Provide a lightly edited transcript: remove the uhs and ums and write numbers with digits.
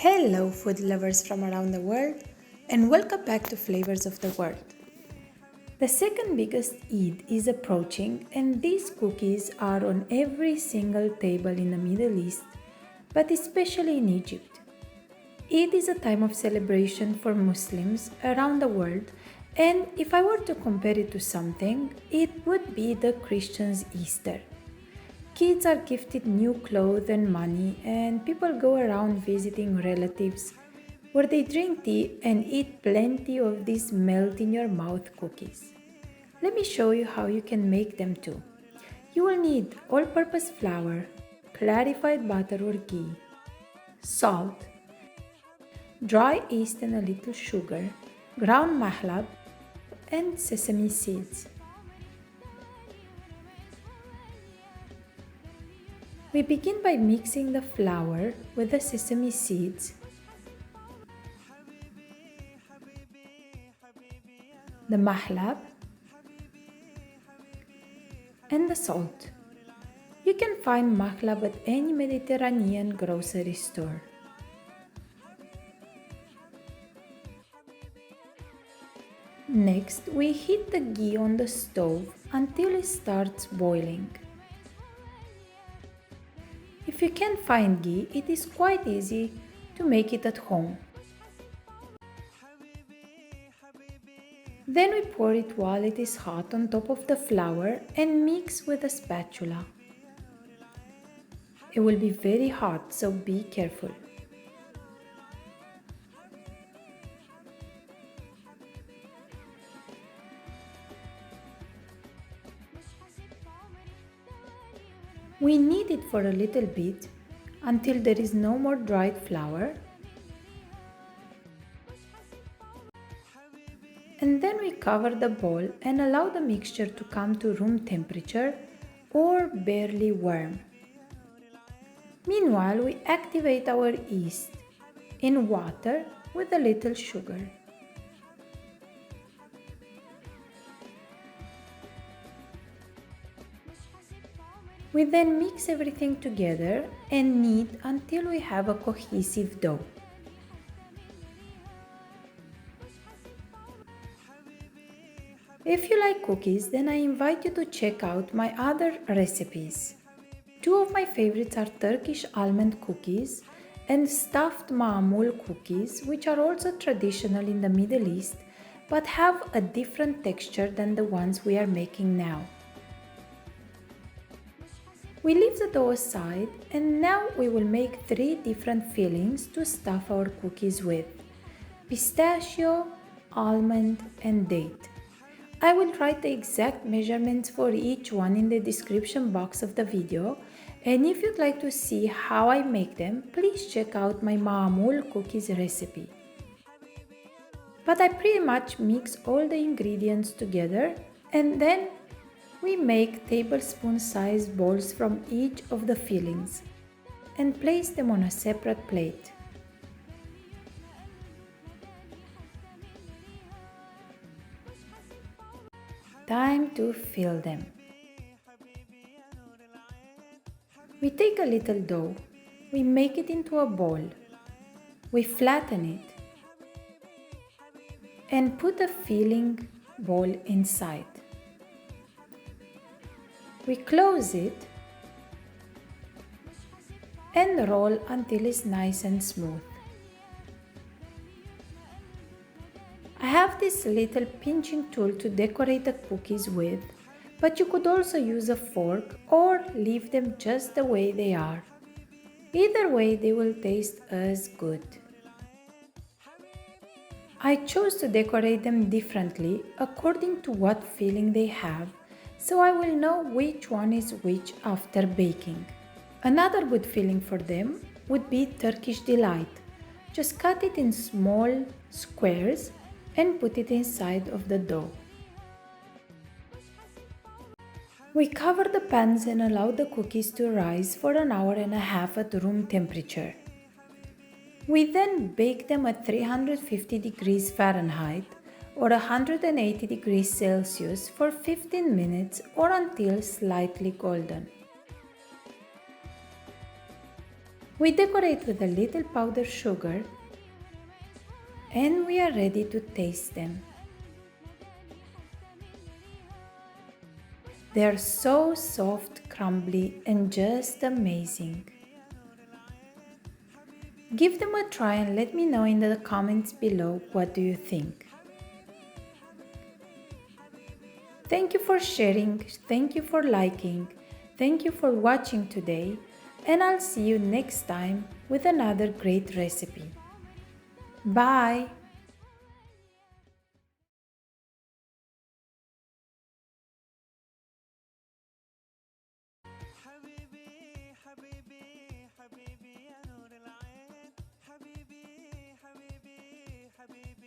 Hello, food lovers from around the world, and welcome back to Flavors of the World. The second biggest Eid is approaching, and these cookies are on every single table in the Middle East, but especially in Egypt. Eid is a time of celebration for Muslims around the world, and if I were to compare it to something, it would be the Christians' Easter. Kids are gifted new clothes and money, and people go around visiting relatives where they drink tea and eat plenty of these melt in your mouth cookies. Let me show you how you can make them too. You will need all purpose flour, clarified butter or ghee, salt, dry yeast and a little sugar, ground mahlab, and sesame seeds. We begin by mixing the flour with the sesame seeds, the mahlab, and the salt. You can find mahlab at any Mediterranean grocery store. Next, we heat the ghee on the stove until it starts boiling. If you can't find ghee, it is quite easy to make it at home. Then we pour it while it is hot on top of the flour and mix with a spatula. It will be very hot, so be careful. We knead it for a little bit until there is no more dried flour. And then we cover the bowl and allow the mixture to come to room temperature or barely warm. Meanwhile, we activate our yeast in water with a little sugar. We then mix everything together and knead until we have a cohesive dough. If you like cookies, then I invite you to check out my other recipes. Two of my favorites are Turkish almond cookies and stuffed ma'amul cookies, which are also traditional in the Middle East but have a different texture than the ones we are making now. We leave the dough aside and now we will make 3 different fillings to stuff our cookies with: pistachio, almond and date. I will write the exact measurements for each one in the description box of the video, and if you'd like to see how I make them, please check out my ma'amul cookies recipe. But I pretty much mix all the ingredients together and then we make tablespoon-sized balls from each of the fillings and place them on a separate plate. Time to fill them. We take a little dough, we make it into a ball, we flatten it and put a filling ball inside. We close it and roll until it's nice and smooth. I have this little pinching tool to decorate the cookies with, but you could also use a fork or leave them just the way they are. Either way, they will taste as good. I chose to decorate them differently according to what filling they have, so I will know which one is which after baking. Another good filling for them would be Turkish Delight. Just cut it in small squares and put it inside of the dough. We cover the pans and allow the cookies to rise for an hour and a half at room temperature. We then bake them at 350 degrees Fahrenheit or 180 degrees Celsius for 15 minutes or until slightly golden. We decorate with a little powdered sugar and we are ready to taste them. They are so soft, crumbly, and just amazing. Give them a try and let me know in the comments below what do you think. Thank you for sharing, thank you for liking, thank you for watching today, and I'll see you next time with another great recipe. Bye! حبيبي حبيبي حبيبي يا نور العين حبيبي حبيبي حبيبي